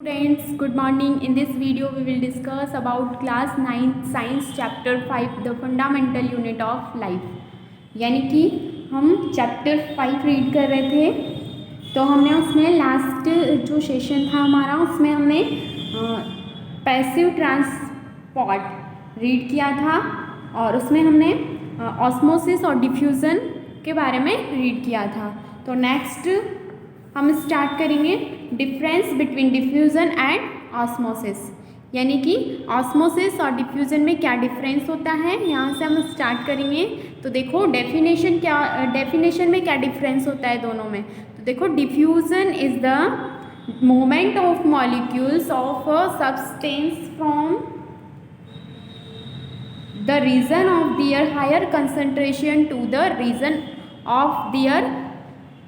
Students, good morning. In this video, we will discuss about class 9 science chapter 5 the fundamental unit of life. यानी कि हम chapter 5 read कर रहे थे, तो हमने उसमें लास्ट जो सेशन था हमारा उसमें हमने पैसिव ट्रांसपोर्ट रीड किया था और उसमें हमने ऑस्मोसिस और डिफ्यूज़न के बारे में रीड किया था। तो नेक्स्ट हम स्टार्ट करेंगे difference between diffusion and osmosis, यानी कि ऑस्मोसिस और डिफ्यूज़न में क्या डिफरेंस होता है, यहाँ से हम स्टार्ट करेंगे। तो देखो डेफिनेशन में क्या डिफरेंस होता है दोनों में। तो देखो diffusion is the movement of molecules of a substance from the region of their higher concentration to the region of their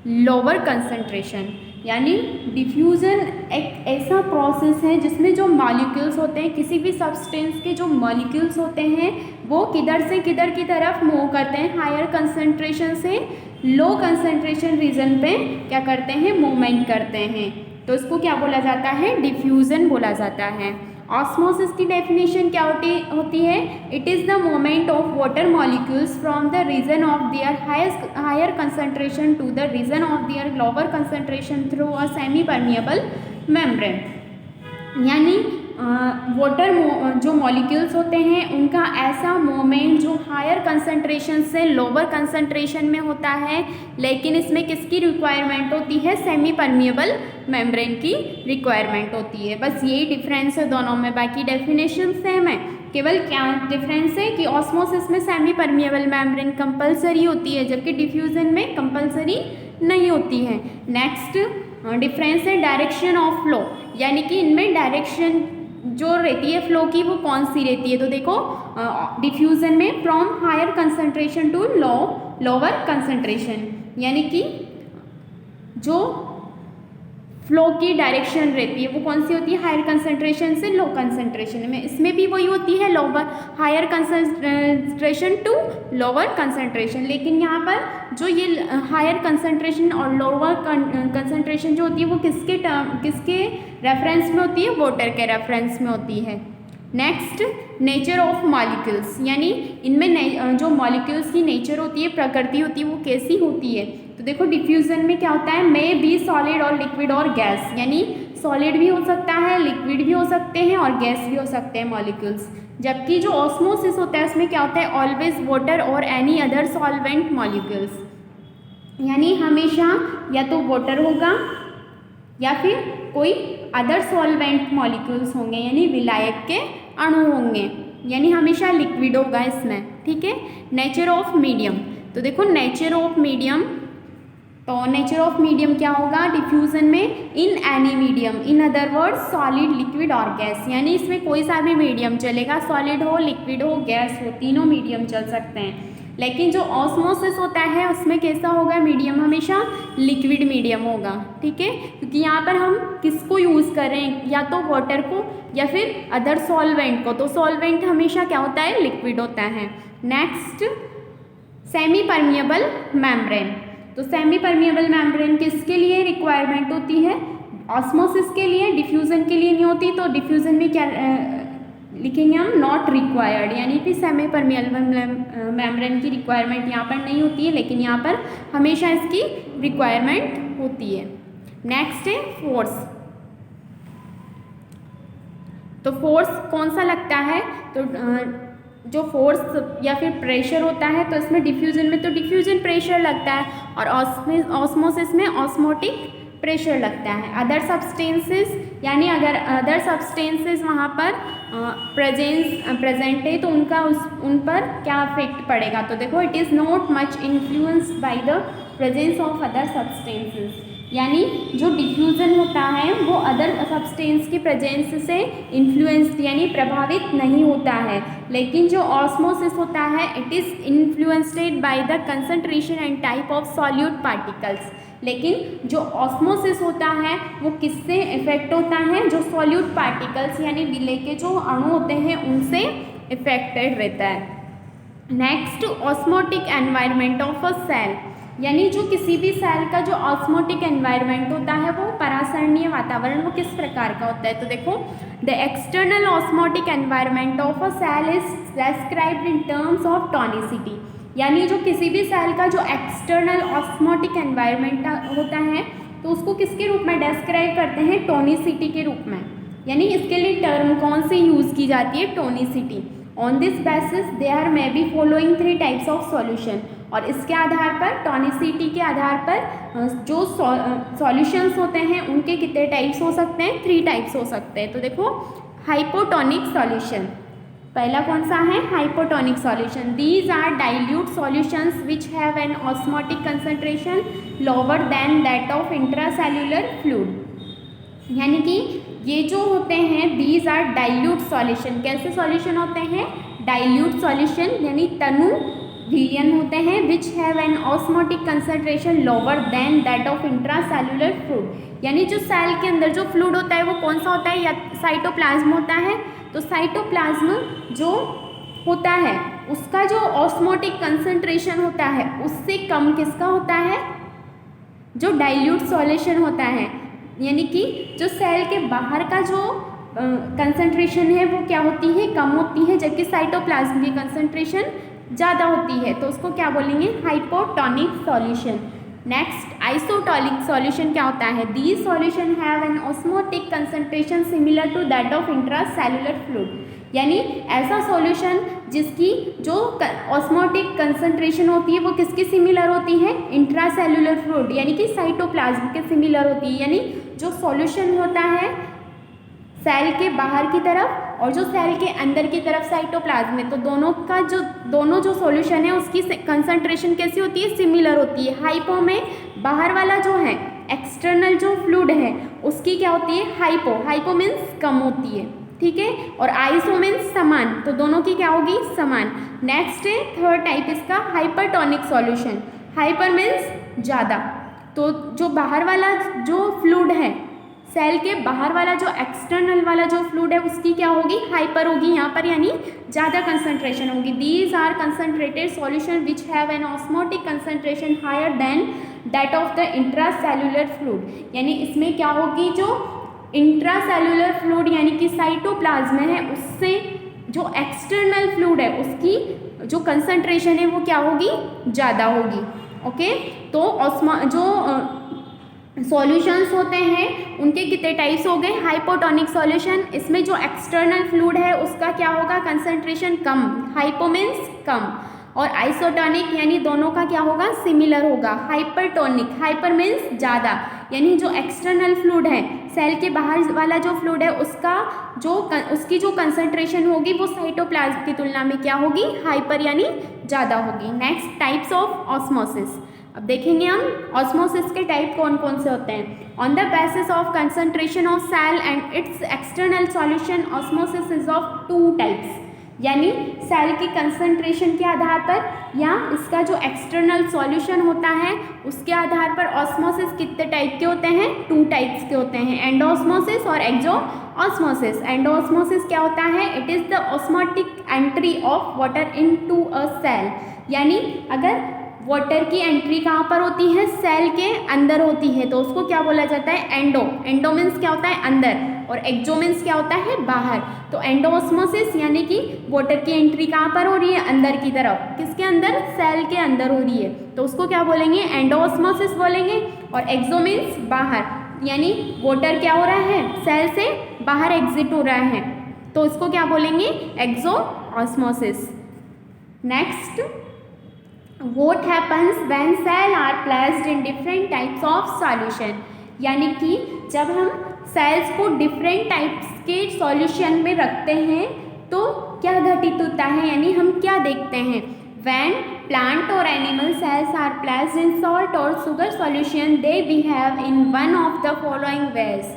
lower concentration. यानी डिफ्यूज़न एक ऐसा प्रोसेस है जिसमें जो मॉलिक्यूल्स होते हैं, किसी भी सब्सटेंस के जो मॉलिक्यूल्स होते हैं वो किधर से किधर की तरफ मूव करते हैं, हायर कंसंट्रेशन से लो कंसंट्रेशन रीजन पे क्या करते हैं, मूवमेंट करते हैं। तो इसको क्या बोला जाता है, डिफ्यूज़न बोला जाता है। ऑस्मोसिस की डेफिनेशन क्या होती है, it is the movement of water molecules from the region of their higher concentration to the region of their lower concentration through a semi permeable membrane. यानी वाटर जो मॉलिक्यूल्स होते हैं उनका ऐसा मूवमेंट जो हायर कंसंट्रेशन से lower concentration में होता है, लेकिन इसमें किसकी रिक्वायरमेंट होती है, सेमी परमिएबल मेम्ब्रेन की रिक्वायरमेंट होती है। बस यही डिफरेंस है दोनों में, बाकी डेफिनेशन सेम है। केवल क्या डिफरेंस है कि ऑस्मोसिस में सेमी परमिएबल मेम्ब्रेन कंपलसरी होती है, जबकि डिफ्यूज़न में कंपलसरी नहीं होती है। नेक्स्ट डिफरेंस है डायरेक्शन ऑफ फ्लो, यानी कि इनमें डायरेक्शन जो रहती है फ्लो की वो कौन सी रहती है। तो देखो डिफ्यूज़न में from higher concentration to lower concentration, यानी कि जो फ्लो की डायरेक्शन रहती है वो कौन सी होती है, हायर कंसंट्रेशन से लो कंसंट्रेशन में। इसमें भी वही होती है, lower higher concentration to lower concentration, लेकिन यहाँ पर जो ये हायर कंसंट्रेशन और लोअर कंसंट्रेशन जो होती है वो किसके रेफरेंस में होती है, वाटर के रेफरेंस में होती है। नेक्स्ट नेचर ऑफ मॉलिक्यूल्स, यानी इनमें जो मॉलिक्यूल्स की नेचर होती है, प्रकृति होती है, वो कैसी होती है। तो देखो डिफ्यूज़न में क्या होता है, मे बी सॉलिड और लिक्विड और गैस, यानी सॉलिड भी हो सकता है, लिक्विड भी हो सकते हैं और गैस भी हो सकते हैं मॉलिक्यूल्स। जबकि जो ऑस्मोसिस होता है उसमें क्या होता है, ऑलवेज वाटर और एनी अदर सॉल्वेंट मॉलिक्यूल्स, यानी हमेशा या तो वाटर होगा या फिर कोई अदर सॉल्वेंट मॉलिक्यूल्स होंगे, यानी विलायक के अणु होंगे, यानी हमेशा लिक्विड होगा इसमें। ठीक है। नेचर ऑफ मीडियम, तो देखो नेचर ऑफ मीडियम, तो नेचर ऑफ मीडियम क्या होगा डिफ्यूज़न में, in any medium, in other words solid liquid और गैस, यानी इसमें कोई सा भी मीडियम चलेगा, सॉलिड हो, लिक्विड हो, गैस हो, तीनों मीडियम चल सकते हैं। लेकिन जो ऑस्मोसिस होता है उसमें कैसा होगा, मीडियम हमेशा लिक्विड मीडियम होगा। ठीक है, क्योंकि यहाँ पर हम किसको यूज़ कर रहे हैं, या तो वाटर को या फिर अदर सॉल्वेंट को, तो सॉल्वेंट हमेशा क्या होता है, लिक्विड होता है। नेक्स्ट सेमी परमिएबल मेम्ब्रेन, तो सेमी परमिएबल मेम्ब्रेन किसके लिए रिक्वायरमेंट होती है, ऑस्मोसिस के लिए, डिफ्यूज़न के लिए नहीं होती। तो डिफ्यूज़न में क्या लिखेंगे हम, नॉट रिक्वायर्ड, यानी कि सेमी परमिएबल मेम्ब्रेन की रिक्वायरमेंट यहाँ पर नहीं होती है, लेकिन यहाँ पर हमेशा इसकी रिक्वायरमेंट होती है। नेक्स्ट है फोर्स, तो फोर्स कौन सा लगता है, तो जो फोर्स या फिर प्रेशर होता है, तो इसमें डिफ्यूज़न में तो डिफ्यूज़न प्रेशर लगता है और ऑस्मोसिस में ऑस्मोटिक प्रेशर लगता है। अदर सब्सटेंसेस, यानी अगर अदर सब्सटेंसेस वहाँ पर प्रेजेंट है तो उन पर क्या इफेक्ट पड़ेगा। तो देखो it is not much influenced by the presence of other substances, यानी जो डिफ्यूज़न होता है वो अदर सब्सटेंस की प्रेजेंस से इन्फ्लुएंस्ड यानी प्रभावित नहीं होता है, लेकिन जो ऑस्मोसिस होता है it is influenced by the concentration and type of solute particles. लेकिन जो ऑस्मोसिस होता है वो किससे इफेक्ट होता है, जो सॉल्यूट पार्टिकल्स यानी विलय के जो अणु होते हैं उनसे इफेक्टेड रहता है। Next osmotic environment of a cell, यानी जो किसी भी सेल का जो ऑस्मोटिक एनवायरनमेंट होता है वो परासरणीय वातावरण वो किस प्रकार का होता है। तो देखो, the external osmotic environment of a cell is described in terms of tonicity. यानी जो किसी भी सेल का जो एक्सटर्नल ऑस्मोटिक एनवायरनमेंट होता है तो उसको किसके रूप में डिस्क्राइब करते हैं, टोनिसिटी के रूप में। यानी इसके लिए टर्म कौन सी यूज़ की जाती है, tonicity. On this basis there may be following 3 types of solution. और इसके आधार पर, टॉनिसिटी के आधार पर जो सॉल्यूशंस होते हैं उनके कितने टाइप्स हो सकते हैं, 3 टाइप्स हो सकते हैं। तो देखो, हाइपोटोनिक सॉल्यूशन पहला कौन सा है, hypotonic solution. These are dilute solutions which have an osmotic concentration lower than that of intracellular fluid. यानी कि ये जो होते हैं दीज आर डाइल्यूट सॉल्यूशन। कैसे सॉल्यूशन होते हैं, डाइल्यूट सॉल्यूशन यानी तनु विलयन होते हैं, which have an osmotic concentration lower than that of intracellular fluid. यानी जो सेल के अंदर जो फ्लूइड होता है वो कौन सा होता है, या साइटोप्लाज्म होता है। तो साइटोप्लाज्म जो होता है उसका जो ऑस्मोटिक कंसंट्रेशन होता है उससे कम किसका होता है, जो डाइल्यूट सॉल्यूशन होता है। यानी कि जो सेल के बाहर का जो कंसंट्रेशन है वो क्या होती है, कम होती है, जबकि साइटोप्लाज्म की कंसंट्रेशन ज़्यादा होती है। तो उसको क्या बोलेंगे, hypotonic solution. Next, isotonic solution क्या होता है, these solution have an osmotic concentration similar to that of intracellular fluid. यानी ऐसा सॉल्यूशन जिसकी जो ऑस्मोटिक कंसंट्रेशन होती है वो किसकी सिमिलर होती है, इंट्रासेल्युलर फ्लूइड यानी कि साइटोप्लाज्म के सिमिलर होती है। यानी जो सॉल्यूशन होता है सेल के बाहर की तरफ और जो सेल के अंदर की तरफ साइटोप्लाज्म में, तो दोनों जो सॉल्यूशन है उसकी कंसंट्रेशन कैसी होती है, सिमिलर होती है। हाइपो में बाहर वाला जो है एक्सटर्नल जो फ्लूइड है उसकी क्या होती है, हाइपो मीन्स कम होती है, ठीक है। और आइसो मीन्स समान, तो दोनों की क्या होगी, समान। नेक्स्ट है थर्ड टाइप इसका, हाइपरटोनिक सॉल्यूशन। हाइपर मीन्स ज़्यादा, तो जो बाहर वाला जो फ्लूइड है, सेल के बाहर वाला जो एक्सटर्नल वाला जो फ्लूइड है उसकी क्या होगी, हाइपर होगी यहाँ पर, यानी ज़्यादा कंसंट्रेशन होगी। These are concentrated solution which have an osmotic concentration higher than that of the intracellular fluid. यानी इसमें क्या होगी, जो इंट्रासेल्युलर फ्लूइड यानी कि साइटोप्लाज्म है उससे जो एक्सटर्नल फ्लूइड है उसकी जो कंसंट्रेशन है वो क्या होगी, ज़्यादा होगी। ओके, तो सॉल्यूशंस होते हैं उनके कितने टाइप्स हो गए, हाइपोटोनिक सॉल्यूशन, इसमें जो एक्सटर्नल फ्लूइड है उसका क्या होगा, कंसंट्रेशन कम, हाइपो मीन्स कम। और आइसोटोनिक यानी दोनों का क्या होगा, सिमिलर होगा। हाइपरटोनिक, हाइपर मीन्स ज़्यादा, यानी जो एक्सटर्नल फ्लूइड है सेल के बाहर वाला जो फ्लूइड है उसकी जो कंसंट्रेशन होगी वो साइटोप्लाज्म की तुलना में क्या होगी, हाइपर यानी ज़्यादा होगी। Next, types of osmosis. अब देखेंगे हम ऑस्मोसिस के टाइप कौन कौन से होते हैं। On the basis of concentration of cell and its external solution, osmosis is of 2 types. यानी सेल की कंसंट्रेशन के आधार पर या इसका जो एक्सटर्नल सॉल्यूशन होता है उसके आधार पर ऑस्मोसिस कितने टाइप के होते हैं, 2 टाइप्स के होते हैं, एंडोऑस्मोसिस और एक्सोऑस्मोसिस। एंडोऑस्मोसिस क्या होता है, it is the osmotic entry of water into a cell. यानी अगर वाटर की एंट्री कहाँ पर होती है, सेल के अंदर होती है, तो उसको क्या बोला जाता है, एंडो मीन्स क्या होता है, अंदर, और एक्सो मीन्स क्या होता है, बाहर। तो एंडोऑस्मोसिस यानी कि वाटर की एंट्री कहाँ पर हो रही है, अंदर की तरफ, किसके अंदर, सेल के अंदर हो रही है, तो उसको क्या बोलेंगे, एंडोऑस्मोसिस बोलेंगे। और एक्सो मीन्स बाहर, यानी वाटर क्या हो रहा है, सेल से बाहर एग्जिट हो रहा है, तो इसको क्या बोलेंगे, exosmosis. Next, what happens when cell are placed in different types of solution। यानी कि जब हम सेल्स को डिफरेंट टाइप्स के सॉल्यूशन में रखते हैं तो क्या घटित होता है, यानी हम क्या देखते हैं। when plant or animal cells are placed in salt or sugar solution, they behave in one of the following ways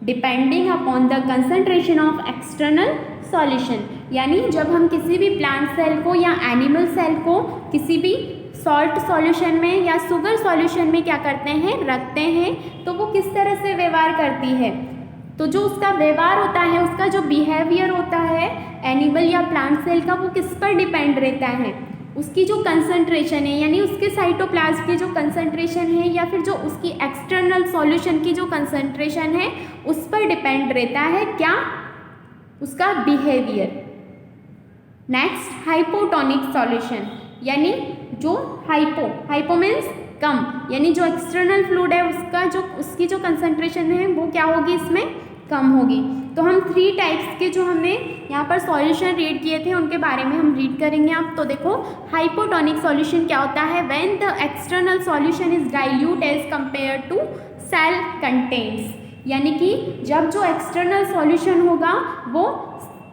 depending upon the concentration of external solution। यानी जब हम किसी भी प्लांट सेल को या एनिमल सेल को किसी भी सॉल्ट सॉल्यूशन में या शुगर सॉल्यूशन में क्या करते हैं, रखते हैं, तो वो किस तरह से व्यवहार करती है। तो जो उसका व्यवहार होता है, उसका जो बिहेवियर होता है एनिमल या प्लांट सेल का, वो किस पर डिपेंड रहता है, उसकी जो कंसंट्रेशन है यानी उसके साइटोप्लाज्म की जो कंसंट्रेशन है या फिर जो उसकी एक्सटर्नल सॉल्यूशन की जो कंसंट्रेशन है उस पर डिपेंड रहता है क्या, उसका बिहेवियर। नेक्स्ट हाइपोटोनिक सॉल्यूशन, यानी जो हाइपो मीन्स कम, यानी जो एक्सटर्नल फ्लूइड है उसकी जो कंसंट्रेशन है वो क्या होगी, इसमें कम होगी। तो हम 3 टाइप्स के जो हमने यहाँ पर सॉल्यूशन रीड किए थे उनके बारे में हम रीड करेंगे। आप तो देखो हाइपोटोनिक सॉल्यूशन क्या होता है, when the external solution is dilute as compare to cell contents, यानी कि जब जो एक्सटर्नल सॉल्यूशन होगा वो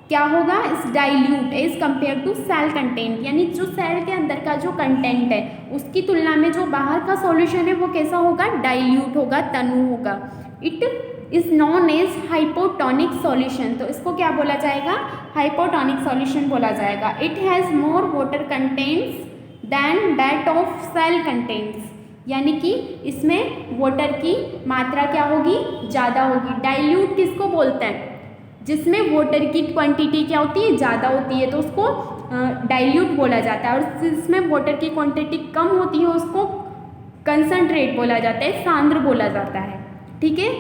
क्या होगा, इस dilute as compare to cell content, यानी जो सेल के अंदर का जो कंटेंट है उसकी तुलना में जो बाहर का सॉल्यूशन है वो कैसा होगा, डाइल्यूट होगा, तनु होगा। It is known as hypotonic solution, तो इसको क्या बोला जाएगा, हाइपोटोनिक सॉल्यूशन बोला जाएगा। It has more water contents than that of cell contents, यानी कि इसमें वाटर की मात्रा क्या होगी, ज़्यादा होगी। डाइल्यूट किसको बोलते हैं, जिसमें वाटर की क्वांटिटी क्या होती है, ज़्यादा होती है, तो उसको डाइल्यूट बोला जाता है। और जिसमें वाटर की क्वांटिटी कम होती है उसको कंसंट्रेट बोला जाता है, सांद्र बोला जाता है। ठीक है,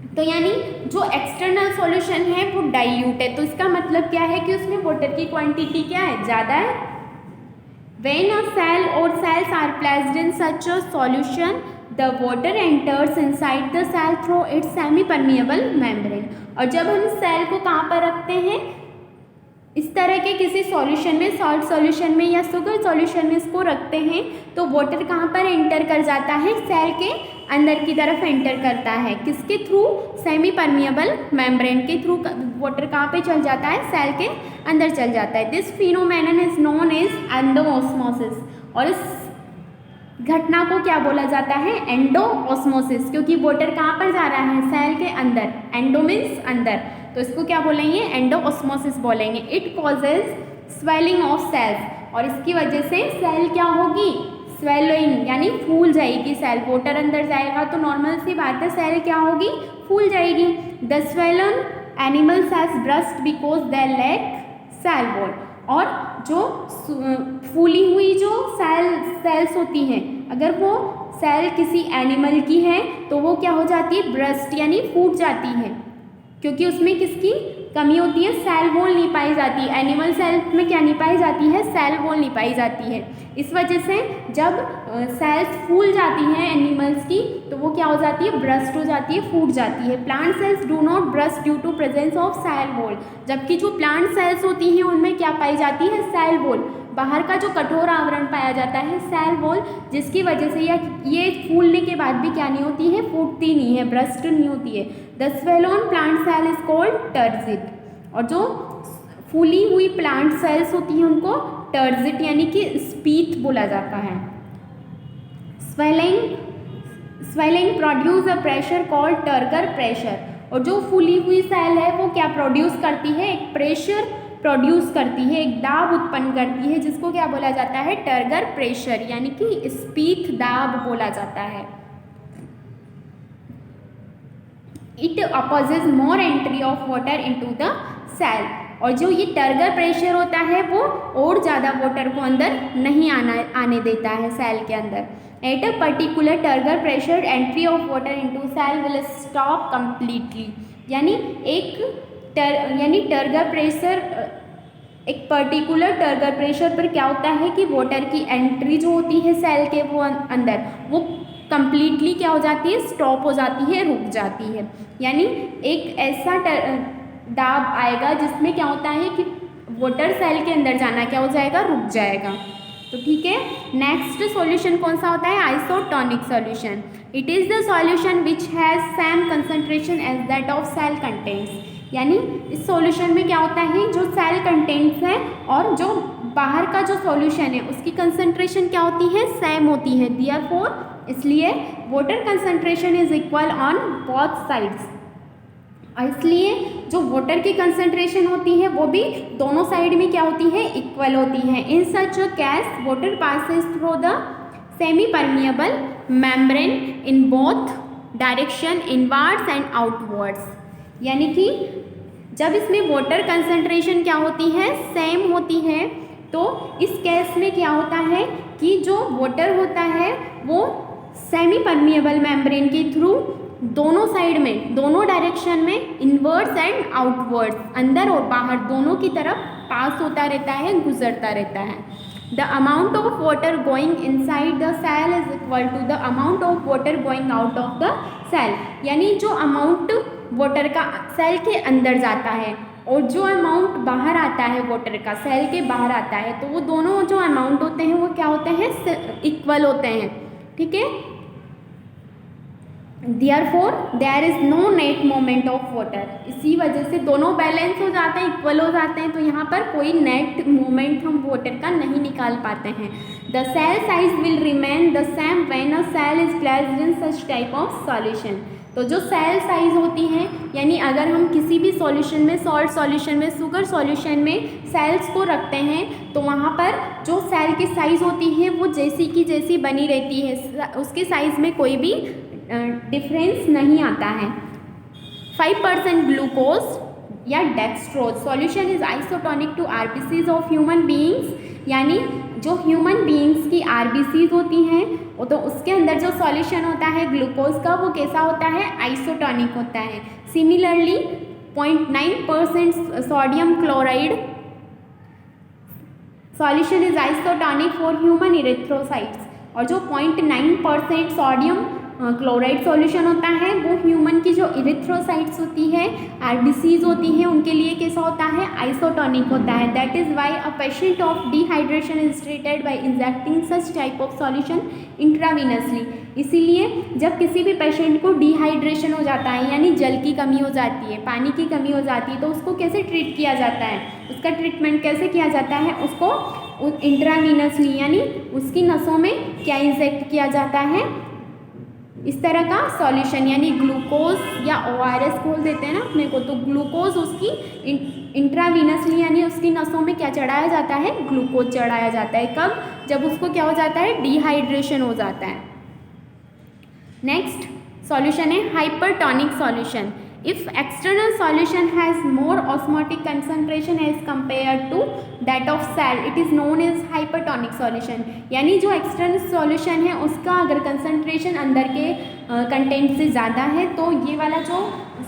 तो यानी जो एक्सटर्नल सॉल्यूशन है वो डाइल्यूट है, तो इसका मतलब क्या है कि उसमें वाटर की क्वांटिटी क्या है, ज़्यादा है। व्हेन अ सेल और cells are placed in such a solution the water enters inside the cell through its semi permeable membrane. और जब हम सेल को कहाँ पर रखते हैं, इस तरह के किसी सॉल्यूशन में, सॉल्ट सॉल्यूशन में या शुगर सॉल्यूशन में इसको रखते हैं तो वाटर कहाँ पर एंटर कर जाता है, सेल के अंदर की तरफ एंटर करता है। किसके थ्रू, सेमी परमिएबल मेम्ब्रेन के थ्रू वाटर कहाँ पे चल जाता है, सेल के अंदर चल जाता है। This phenomenon is known as endosmosis, और इस घटना को क्या बोला जाता है, एंडोऑस्मोसिस, क्योंकि वाटर कहाँ पर जा रहा है, सेल के अंदर, एंडो मीन्स अंदर, तो इसको क्या बोलेंगे, एंडोऑस्मोसिस बोलेंगे। It causes swelling of cells, और इसकी वजह से सेल क्या होगी, स्वेलिंग, यानी फूल जाएगी सेल। वाटर अंदर जाएगा तो नॉर्मल सी बात है, सेल क्या होगी, फूल जाएगी। The swollen animal cells burst because they lack cell wall, और जो फूली हुई जो सेल्स होती हैं, अगर वो सेल किसी एनिमल की है तो वो क्या हो जाती है, ब्रस्ट, यानी फूट जाती है, क्योंकि उसमें किसकी कमी होती है, सेल वॉल नहीं पाई जाती। एनिमल सेल में क्या नहीं पाई जाती है, सेल वॉल नहीं पाई जाती है। इस वजह से जब सेल्स फूल जाती हैं एनिमल्स की तो वो क्या हो जाती है, ब्रस्ट हो जाती है, फूट जाती है। Plant cells do not burst due to presence of cell wall, जबकि जो प्लांट सेल्स होती हैं उनमें क्या पाई जाती है, सेल वॉल, बाहर का जो कठोर आवरण पाया जाता है, सेल वॉल, जिसकी वजह से ये फूलने के बाद भी क्या नहीं होती है, फूटती नहीं है, ब्रस्ट नहीं होती है। The swollen plant cell is called turgid, और जो फूली हुई प्लांट सेल्स होती हैं उनको टर्जिट यानी कि स्पीथ बोला जाता है। Swelling produce a pressure called turgor pressure, और जो फूली हुई सेल है वो क्या प्रोड्यूस करती है, एक प्रेशर प्रोड्यूस करती है, एक दाब उत्पन्न करती है, जिसको क्या बोला जाता है, टर्गर प्रेशर, यानी कि स्पीथ दाब बोला जाता है। It opposes more entry of water into the cell, और जो ये टर्गर प्रेशर होता है वो और ज़्यादा वाटर को अंदर नहीं आने देता है सेल के अंदर। At a particular turgor pressure entry of water into cell will stop completely, यानी टर्गर प्रेशर, एक पर्टिकुलर टर्गर प्रेशर पर क्या होता है कि वाटर की एंट्री जो होती है सेल के वो अंदर, वो कंप्लीटली क्या हो जाती है, स्टॉप हो जाती है, रुक जाती है। यानी एक ऐसा दाब आएगा जिसमें क्या होता है कि वाटर सेल के अंदर जाना क्या हो जाएगा, रुक जाएगा। तो ठीक है, नेक्स्ट सॉल्यूशन कौन सा होता है, isotonic solution. It is the solution which has same concentration as that of cell contents, यानी इस सॉल्यूशन में क्या होता है, जो सेल कंटेंट्स है और जो बाहर का जो सॉल्यूशन है उसकी कंसंट्रेशन क्या होती है, सेम होती है। देयरफॉर इसलिए water concentration is equal on both sides, और इसलिए जो वाटर की कंसंट्रेशन होती है वो भी दोनों साइड में क्या होती है, इक्वल होती है। In such a case water passes through the semi permeable membrane in both direction, inwards and outwards, यानी कि जब इसमें वाटर कंसंट्रेशन क्या होती है, सेम होती है, तो इस केस में क्या होता है कि जो वाटर होता है वो सेमी परमिएबल मेम्ब्रेन के थ्रू दोनों साइड में, दोनों डायरेक्शन में, इनवर्ड्स एंड आउटवर्ड्स, अंदर और बाहर दोनों की तरफ पास होता रहता है, गुजरता रहता है. The amount of water going inside the cell is equal to the amount of water going out of the cell. यानी जो अमाउंट वाटर का सेल के अंदर जाता है और जो अमाउंट बाहर आता है वाटर का सेल के बाहर आता है, तो वो दोनों जो अमाउंट होते हैं वो क्या होते हैं, इक्वल होते हैं. ठीक है. Therefore there is no net movement of water. इसी वजह से दोनों बैलेंस हो जाते हैं, इक्वल हो जाते हैं, तो यहाँ पर कोई नेट मूवमेंट हम वाटर का नहीं निकाल पाते हैं. The cell size will remain the same when a cell is placed in such type of solution. तो जो सेल साइज होती है, यानी अगर हम किसी भी सॉल्यूशन में, सॉल्ट सॉल्यूशन में, शुगर सॉल्यूशन में सेल्स को रखते हैं, तो वहाँ पर जो सेल की साइज़ होती है वो जैसी की जैसी बनी रहती है, उसके साइज़ में कोई भी डिफरेंस नहीं आता है. 5% ग्लूकोज या dextrose solution is isotonic to RBCs of human beings. यानी जो ह्यूमन बीइंग्स की आरबीसीज होती हैं वो, तो उसके अंदर जो सॉल्यूशन होता है ग्लूकोज का, वो कैसा होता है, आइसोटोनिक होता है. Similarly 0.9% sodium chloride solution is isotonic for human erythrocytes. और जो 0.9% सोडियम क्लोराइड सॉल्यूशन होता है वो ह्यूमन की जो इरिथ्रोसाइट्स होती है, आरबीसीज होती हैं, उनके लिए कैसा होता है, आइसोटोनिक होता है. That is why a patient of dehydration is treated by injecting such type of solution intravenously. इसीलिए जब किसी भी पेशेंट को डिहाइड्रेशन हो जाता है, यानी जल की कमी हो जाती है, पानी की कमी हो जाती है, तो उसको कैसे ट्रीट किया जाता है, उसका ट्रीटमेंट कैसे किया जाता है, उसको इंट्रावीनसली यानी उसकी नसों में क्या इंजेक्ट किया जाता है, इस तरह का सॉल्यूशन, यानी ग्लूकोज या ORS खोल देते हैं ना अपने को, तो ग्लूकोज उसकी इंट्रावीनसली यानी उसकी नसों में क्या चढ़ाया जाता है, ग्लूकोज चढ़ाया जाता है. कब, जब उसको क्या हो जाता है, डिहाइड्रेशन हो जाता है. नेक्स्ट सॉल्यूशन है hypertonic solution. If external solution has more osmotic concentration as compared to that of cell, it is known as hypertonic solution. यानी जो external solution है उसका अगर concentration अंदर के कंटेंट से ज़्यादा है, तो ये वाला जो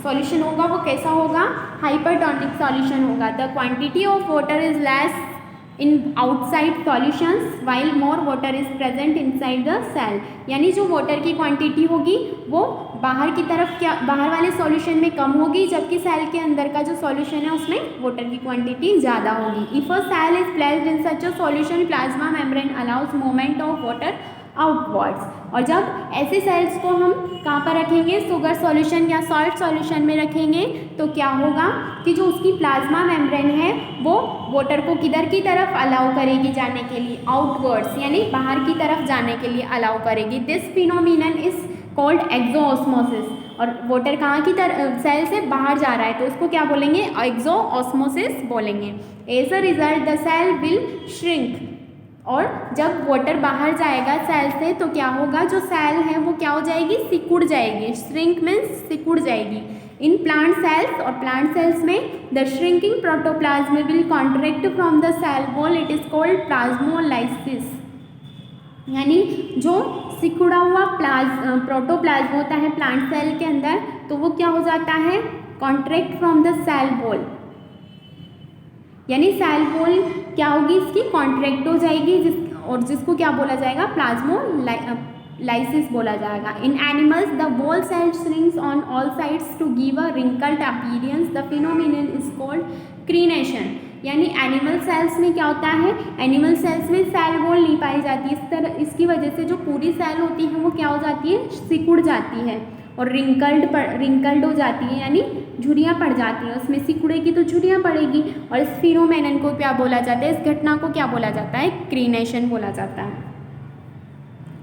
solution होगा वो कैसा होगा, hypertonic solution होगा. The quantity of water is less in outside solutions while more water is present inside the cell. यानी जो वाटर की क्वांटिटी होगी वो बाहर की तरफ, क्या बाहर वाले सॉल्यूशन में कम होगी, जबकि सेल के अंदर का जो सॉल्यूशन है उसमें वाटर की क्वांटिटी ज़्यादा होगी. If a cell is placed in such a solution, plasma membrane allows movement of water outwards. और जब ऐसे सेल्स को हम कहाँ पर रखेंगे, शुगर सॉल्यूशन या सॉल्ट सॉल्यूशन में रखेंगे, तो क्या होगा कि जो उसकी प्लाज्मा मेम्ब्रेन है वो वाटर को किधर की तरफ अलाउ करेगी जाने के लिए, आउटवर्ड्स यानी बाहर की तरफ जाने के लिए अलाउ करेगी. This phenomenon is called exosmosis. और वाटर कहाँ की तरफ, सेल से बाहर जा रहा है, तो उसको क्या बोलेंगे, एक्सोऑस्मोसिस बोलेंगे. As a result the cell will shrink. और जब वाटर बाहर जाएगा सेल से, तो क्या होगा, जो सेल है वो क्या हो जाएगी, सिकुड़ जाएगी. श्रिंक मीन्स सिकुड़ जाएगी. इन प्लांट सेल्स, और प्लांट सेल्स में the shrinking protoplasm will contract from the cell wall. It is called plasmolysis. यानी जो सिकुड़ा हुआ प्रोटोप्लाज्म होता है प्लांट सेल के अंदर, तो वो क्या हो जाता है, contract from the cell wall. यानी सेल वॉल क्या होगी, इसकी कॉन्ट्रैक्ट हो जाएगी, जिसको क्या बोला जाएगा, प्लाज्मोलाइसिस बोला जाएगा. In animals the wall cell shrinks on all sides to give a wrinkled appearance. The phenomenon is called crenation. यानी एनिमल सेल्स में क्या होता है, एनिमल सेल्स में सेल वॉल नहीं पाई जाती, इस तरह इसकी वजह से जो पूरी सेल होती है वो क्या हो जाती है, सिकुड़ जाती है और रिंकल्ड हो जाती है, यानी झुर्रियाँ पड़ जाती हैं. उसमें सिकुड़ेगी तो झुर्रियाँ पड़ेगी. और इस फिनोमेनन को क्या बोला जाता है, इस घटना को क्या बोला जाता है, क्रीनेशन बोला जाता है.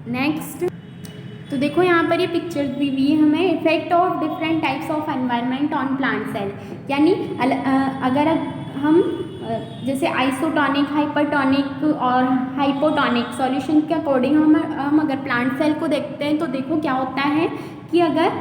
नेक्स्ट, तो देखो यहाँ पर ये पिक्चर्स दी हुई है हमें, effect of different types of environment on plant cell. यानी अगर हम जैसे आइसोटोनिक, हाइपरटोनिक और हाइपोटोनिक सॉल्यूशन के अकॉर्डिंग हम अगर प्लांट सेल को देखते हैं, तो देखो क्या होता है कि अगर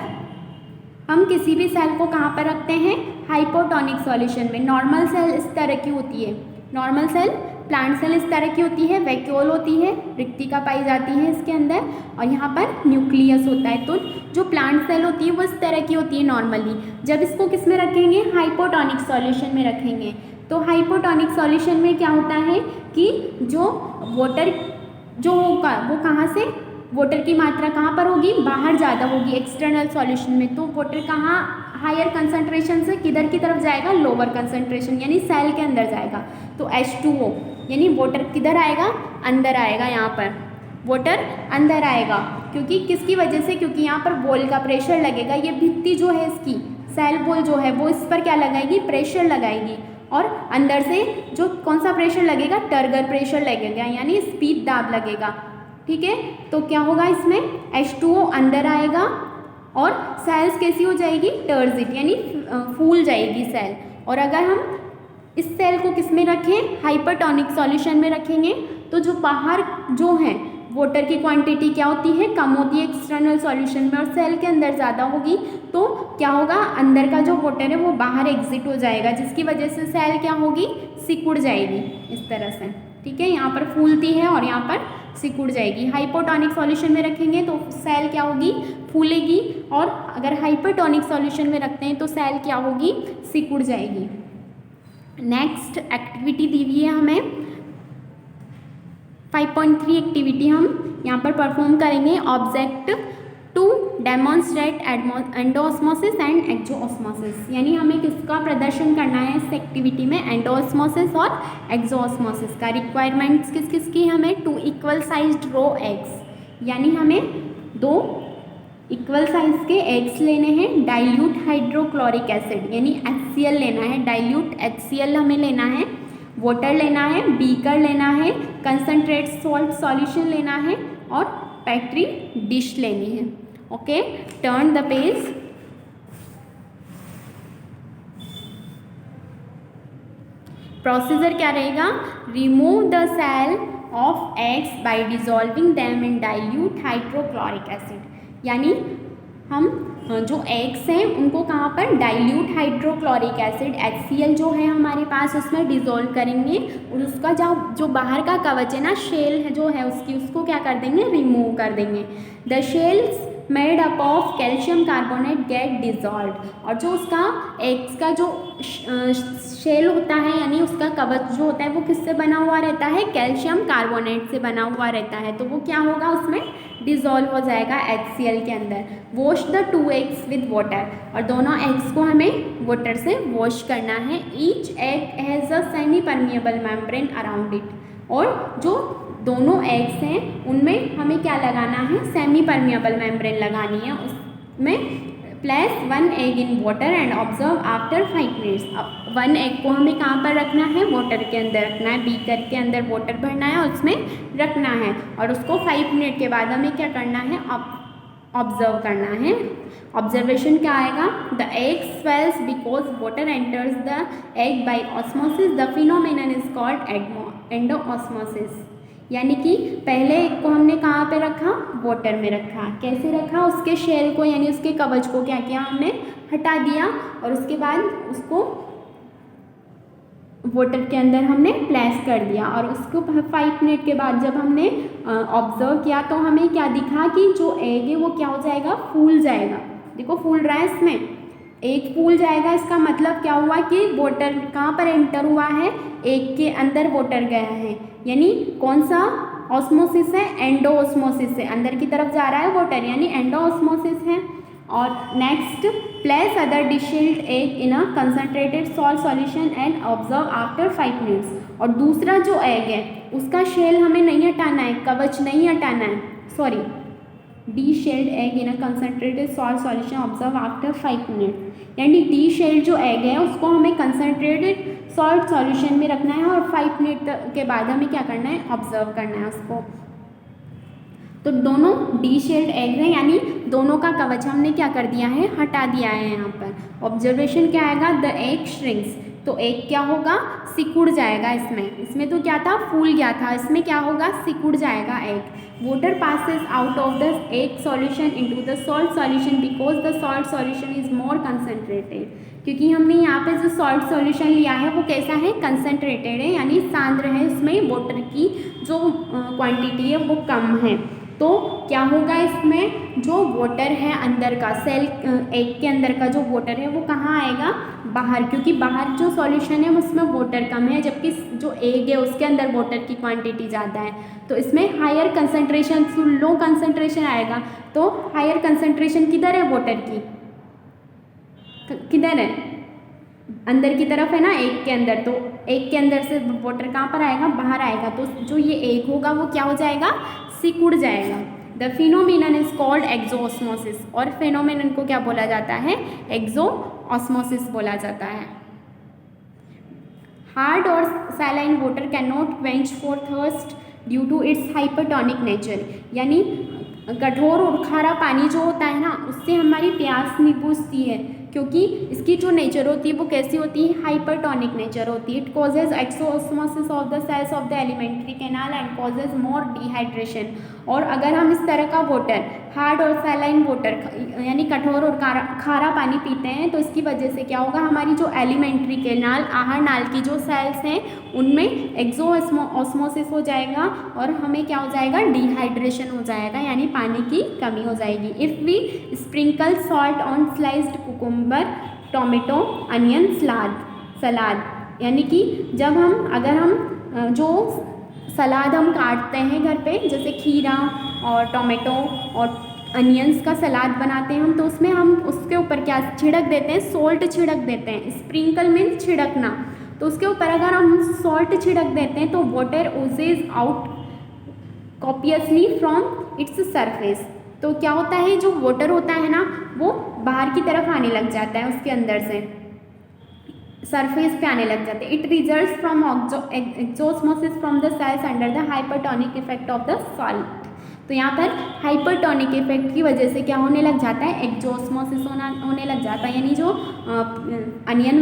हम किसी भी सेल को कहाँ पर रखते हैं, हाइपोटोनिक सॉल्यूशन में. नॉर्मल सेल इस तरह की होती है, नॉर्मल सेल प्लांट सेल इस तरह की होती है, वैक्यूल होती है, रिक्तिका पाई जाती है इसके अंदर, और यहाँ पर न्यूक्लियस होता है। तो जो प्लांट सेल होती है वो इस तरह की होती है नॉर्मली। जब इसको किस में रखेंगे, हाइपोटोनिक सॉल्यूशन में रखेंगे। तो हाइपोटोनिक सॉल्यूशन में क्या होता है कि जो वाटर जो होगा वो कहाँ से, वाटर की मात्रा कहाँ पर होगी, बाहर ज़्यादा होगी एक्सटर्नल सॉल्यूशन में। तो वाटर कहाँ हायर कंसंट्रेशन से किधर की तरफ जाएगा, लोअर कंसंट्रेशन यानी सेल के अंदर जाएगा। तो H2O यानी वाटर किधर आएगा, अंदर आएगा। यहाँ पर वाटर अंदर आएगा क्योंकि किसकी वजह से, क्योंकि यहाँ पर वॉल का प्रेशर लगेगा। ये भित्ति जो है इसकी सेल वॉल जो है वो इस पर क्या लगाएगी, प्रेशर लगाएगी, और अंदर से जो कौन सा प्रेशर लगेगा, टर्गर प्रेशर लगेगा यानी स्पीड दाब लगेगा। ठीक है, तो क्या होगा इसमें, H2O अंदर आएगा और सेल्स कैसी हो जाएगी, टर्जिट यानी फूल जाएगी सेल। और अगर हम इस सेल को किस में रखें, हाइपरटोनिक सॉल्यूशन में रखेंगे, तो जो बाहर जो है वाटर की क्वांटिटी क्या होती है, कम होती है एक्सटर्नल सॉल्यूशन में, और सेल के अंदर ज़्यादा होगी। तो क्या होगा, अंदर का जो वाटर है वो बाहर एग्जिट हो जाएगा, जिसकी वजह से सेल क्या होगी, सिकुड़ जाएगी इस तरह से। ठीक है, यहाँ पर फूलती है और यहाँ पर सिकुड़ जाएगी। हाइपोटोनिक सॉल्यूशन में रखेंगे तो सेल क्या होगी, फूलेगी, और अगर हाइपरटोनिक सॉल्यूशन में रखते हैं तो सेल क्या होगी, सिकुड़ जाएगी। नेक्स्ट एक्टिविटी दी हुई है हमें 5.3 एक्टिविटी हम यहाँ पर परफॉर्म करेंगे। Object to demonstrate endosmosis and exosmosis, यानी हमें किसका प्रदर्शन करना है इस एक्टिविटी में, एंडोऑस्मोसिस और एक्सोऑस्मोसिस का। रिक्वायरमेंट्स किस किस की, हमें 2 इक्वल साइज्ड रो एग्स, यानी हमें 2 इक्वल साइज के एग्स लेने हैं, डाइल्यूट हाइड्रोक्लोरिक एसिड यानी HCl लेना है, डाइल्यूट HCl हमें लेना है, वाटर लेना है, बीकर लेना है, कंसनट्रेट सॉल्ट सॉल्यूशन लेना है, और पेट्री डिश लेनी है। Okay, turn the page. Procedure क्या रहेगा, remove the shell of eggs by dissolving them in dilute hydrochloric acid, यानी हम जो एग्स हैं उनको कहाँ पर, डाइल्यूट हाइड्रोक्लोरिक एसिड HCl जो है हमारे पास उसमें डिज़ोल्व करेंगे, और उसका जो बाहर का कवच है ना, शेल है जो है उसकी, उसको क्या कर देंगे, रिमूव कर देंगे। The shells made up of calcium carbonate get dissolve, और जो उसका एग्स का जो शेल होता है यानी उसका कवच जो होता है वो किससे बना हुआ रहता है, कैल्शियम कार्बोनेट से बना हुआ रहता है। तो वो क्या होगा, उसमें डिज़ोल्व हो जाएगा HCl के अंदर। Wash the 2 eggs with water, और दोनों एग्स को हमें वाटर से वॉश करना है। Each egg has a semi permeable membrane around it, और जो दोनों एग्स हैं उनमें हमें क्या लगाना है, सेमी परमिएबल मेम्ब्रेन लगानी है। उसमें place 1 egg in water and observe after 5 minutes. अब 1 एग को हमें कहाँ पर रखना है, वाटर के अंदर रखना है, बीकर के अंदर वाटर भरना है और उसमें रखना है, और उसको 5 मिनट के बाद हमें क्या करना है, ऑब्जर्व करना है। ऑब्जर्वेशन क्या आएगा, the egg swells because water enters the egg by osmosis, the phenomenon is called endosmosis, यानी कि पहले एग को हमने कहाँ पे रखा, वाटर में रखा। कैसे रखा, उसके शेल को यानी उसके कवच को क्या किया, हमने हटा दिया, और उसके बाद उसको वाटर के अंदर हमने प्लेस कर दिया, और उसको 5 मिनट के बाद जब हमने ऑब्जर्व किया तो हमें क्या दिखा कि जो एग है वो क्या हो जाएगा, फूल जाएगा। देखो फूल रहा है, इसमें एग फूल जाएगा। इसका मतलब क्या हुआ कि वाटर कहाँ पर एंटर हुआ है, एग के अंदर वाटर गया है, यानी कौन सा ऑस्मोसिस है, एंडोऑस्मोसिस है, अंदर की तरफ जा रहा है वाटर यानी एंडोऑस्मोसिस है। और next, place other deshelled egg in a concentrated salt solution and observe after 5 minutes. और दूसरा जो एग है उसका शेल हमें नहीं हटाना है, कवच नहीं हटाना है, sorry, D shelled egg in a concentrated salt solution observe after 5 minutes, यानी डी शेल्ड जो एग है उसको हमें कंसनट्रेटेड सॉल्ट सॉल्यूशन में रखना है, और 5 मिनट के बाद हमें क्या करना है, ऑब्जर्व करना है उसको। तो दोनों डी शेल्ड एग हैं, यानी दोनों का कवच हमने क्या कर दिया है, हटा दिया है। यहाँ पर ऑब्जर्वेशन क्या आएगा, द एग श्रिंक्स, तो एग क्या होगा, सिकुड़ जाएगा। इसमें तो क्या था, फूल गया था, इसमें क्या होगा, सिकुड़ जाएगा egg. Water passes out of the egg solution into the salt solution because the salt solution is more concentrated, क्योंकि हमने यहाँ पे जो सॉल्ट सॉल्यूशन लिया है वो कैसा है, कंसनट्रेटेड है, यानी सांद्र है, उसमें वाटर की जो क्वांटिटी है वो कम है। तो क्या होगा, इसमें जो वाटर है अंदर का सेल एग के अंदर का जो वाटर है वो कहाँ आएगा, बाहर, क्योंकि बाहर जो सॉल्यूशन है उसमें वाटर कम है, जबकि जो एग है उसके अंदर वाटर की क्वांटिटी ज़्यादा है। तो इसमें हायर कंसनट्रेशन, लो कंसनट्रेशन आएगा। तो हायर कंसनट्रेशन किधर है वाटर की, किधर है, अंदर की तरफ है ना, एग के अंदर। तो एग के अंदर से वाटर कहाँ पर आएगा, बाहर आएगा। तो जो ये एग होगा वो क्या हो जाएगा, सिकुड़ जाएगा। The phenomenon is called exosmosis, और फिनोमिनन को क्या बोला जाता है, एक्सोऑस्मोसिस बोला जाता है। हार्ड और saline water can not quench for thirst due to its hypertonic nature, यानी कठोर और खारा पानी जो होता है ना, उससे हमारी प्यास नहीं बुझती है, क्योंकि इसकी जो नेचर होती है वो कैसी होती है, हाइपरटोनिक नेचर होती है। It causes exosmosis of the cells of the alimentary canal and causes more dehydration. और अगर हम इस तरह का वाटर, हार्ड और सैलाइन वाटर, यानी कठोर और खारा पानी पीते हैं, तो इसकी वजह से क्या होगा, हमारी जो एलिमेंट्री कैनाल, आहार नाल की जो सेल्स हैं उनमें एक्सोऑस्मोसिस हो जाएगा, और हमें क्या हो जाएगा, डिहाइड्रेशन हो जाएगा, यानी पानी की कमी हो जाएगी। If we sprinkle salt on sliced cucumber, tomato, onion, salad, यानी कि जब हम, अगर हम जो सलाद हम काटते हैं घर पे, जैसे खीरा और टोमेटो और अनियंस का सलाद बनाते हैं हम, तो उसमें हम उसके ऊपर क्या छिड़क देते हैं, सॉल्ट छिड़क देते हैं। स्प्रिंकल मीन्स छिड़कना। तो उसके ऊपर अगर हम सॉल्ट छिड़क देते हैं तो water oozes out copiously from its surface. तो क्या होता है, जो वाटर होता है ना वो बाहर की तरफ आने लग जाता है, उसके अंदर से सरफेस पे आने लग जाते हैं। It results from exosmosis from the cells under the hypertonic effect of the salt. तो यहाँ पर हाइपरटोनिक इफेक्ट की वजह से क्या होने लग जाता है, एक्सोऑस्मोसिस होने लग जाता है, यानी जो अनियन